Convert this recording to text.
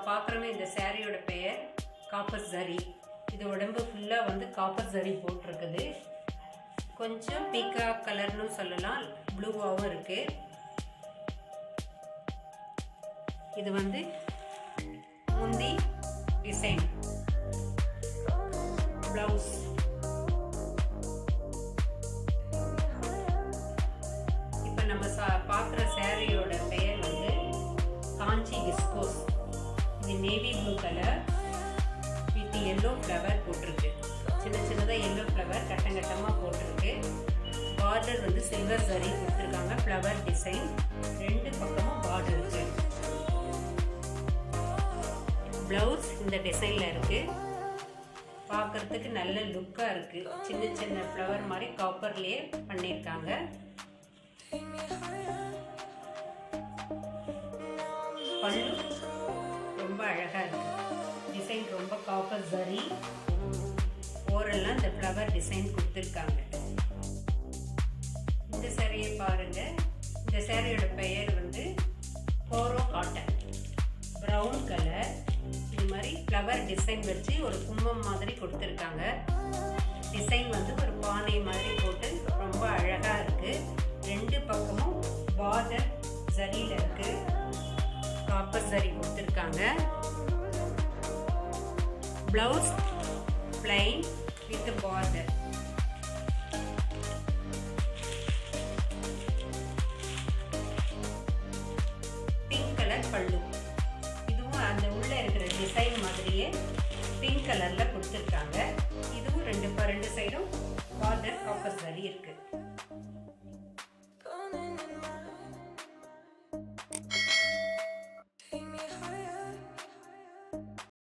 பார்க்குறோமே இந்த சாரியோட பெயர் காப்பர் சரி. இது உடம்பு ஃபுல்லாக வந்து காப்பர் சரி போட்டிருக்குது. கொஞ்சம் பீகாக் கலர்னு சொல்லலாம், ப்ளூவாகவும் இருக்குது. இது வந்து முந்தி டிசைன், ப்ளவுஸ். இப்போ நம்ம பார்க்குற சாரியோட பெயர் வந்து காஞ்சி விஸ்கோஸ். இது navy blue colour with yellow flower போட்டிருக்கு. சின்ன சின்னதாக எல்லோ ஃப்ளவர் கட்டமாக போட்டிருக்கு. பார்டர் வந்து சில்வர் சரி கொடுத்துருக்காங்க, ஃப்ளவர் டிசைன். ரெண்டு பக்கமும் பார்டர் இருக்கு. ப்ளவுஸ் இந்த டிசைனில் இருக்கு. பார்க்கறதுக்கு நல்ல லுக்காக இருக்கு. சின்ன சின்ன ஃப்ளவர் மாதிரி காப்பர்லேயே பண்ணியிருக்காங்க. பல்லு ரொம்ப அழகாக இருக்கு. டிசைன் ரொம்ப காப்பர் சரி. ஓரெல்லாம் இந்த ஃப்ளவர் டிசைன் கொடுத்துருக்காங்க. இந்த சாரியை பாருங்க. இந்த சாரியோட பெயர் வந்து கோரோ காட்டன், ப்ரௌன் கலர். இது மாதிரி ஃப்ளவர் டிசைன் வச்சு ஒரு கும்பம் மாதிரி கொடுத்துருக்காங்க. டிசைன் வந்து ஒரு பானை மாதிரி போட்டு ரொம்ப அழகாக இருக்கு. ரெண்டு பக்கமும் பார்டர் சரியில் இருக்கு, காப்பர் சரி கொடுத்துருக்காங்க. Blouse plain with border. Pink colour பல்லு. இதுவும் அந்த உள்ள இருக்கிற டிசைன் மாதிரியே பிங்க் கலர்ல கொடுத்துருக்காங்க. இதுவும் ரெண்டு சைடும் பார்டர் காப்பர் சரி. இருக்கு.